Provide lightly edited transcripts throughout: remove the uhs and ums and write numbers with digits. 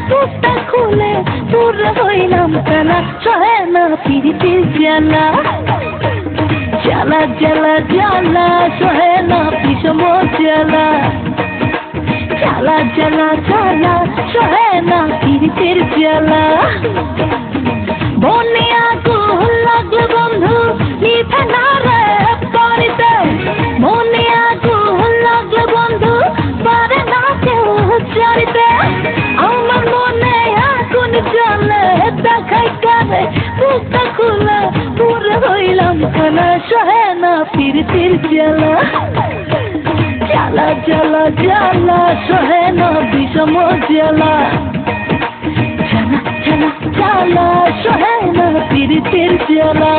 বুকটা খুলে পুরো হইলাম কানা, সহে না পিরিতির জ্বালা। জ্বালা জ্বালা জ্বালা সহে না বিষম জ্বালা। জ্বালা জ্বালা জ্বালা সহে না পিরিতির জ্বালা। বনে আগুন লাগলে বন্ধু নিভে না রে বাড়িতে। মনে আগুন লাগলে বন্ধু পারে না কেউ জানিতে। আমার মনে আগুন জ্বলে দেখাই কারে, বুকটা খুলে পুরো হইলাম কানা, সহে না পিরিতির জ্বালা। জ্বালা জ্বালা জ্বালা সহে না বিষম জ্বালা। জ্বালা জ্বালা জ্বালা সহে না পিরিতির জ্বালা।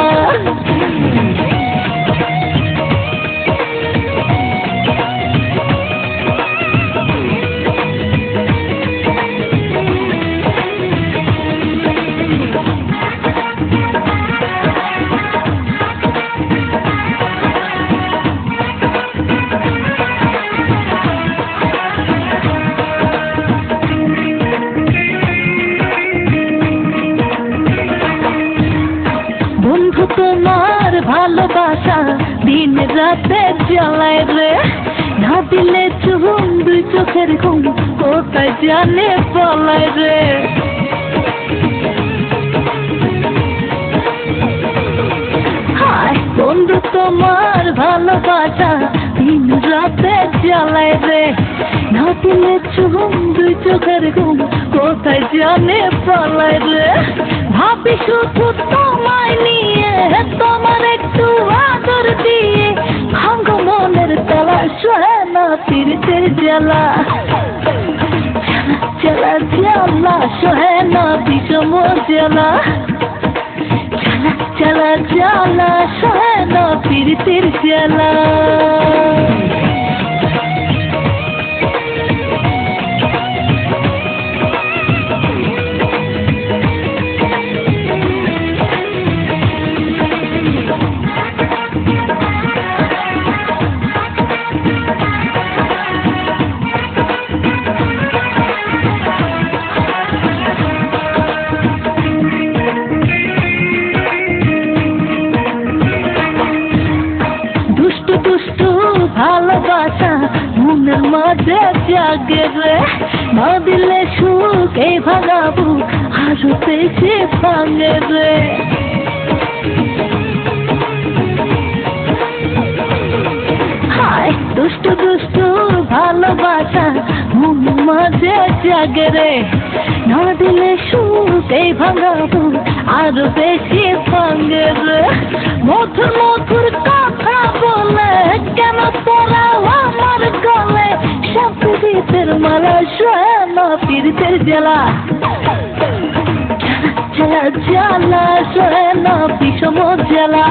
বন্ধু তোমার ভালোবাসা দিন রাতে জ্বালায় রে। না দিলে চুম দুই চোখের ঘুম কোথায় জানে পলায় রে। হায় বন্ধু তোমার ভালোবাসা দিন রাতে জ্বালায় রে। না দিলে চুম দুই চোখের ঘুম কোথায় জানে পলায় রে। ভাবি শুধু তোমায় নিয়ে, তোমার একটু আদর দিয়ে ভাঙ্গ মনের তালা, সহে না পিরিতির জ্বালা। জ্বালা জ্বালা সহে না বিষম জ্বালা। জ্বালা জ্বালা জ্বালা সহে না পিরিতির জ্বালা। দুষ্টু ভালোবাসা মনের মাঝে জাগে রে। না দিলে সুখ এই ভাঙাবো আরো বেশি ভাঙে রে। হায় দুষ্টু দুষ্টু ভালোবাসা মনের মাঝে জাগে রে। না দিলে সুখ এই ভাঙাবো আরো বেশি ভাঙে রে। মধুর মধুর কথা বলে কেন পড়াও আমার গলে, সব পিরিতের মালা সহে না পিরিতের জ্বালা। জ্বালা জ্বালা সহে না বিষম জ্বালা।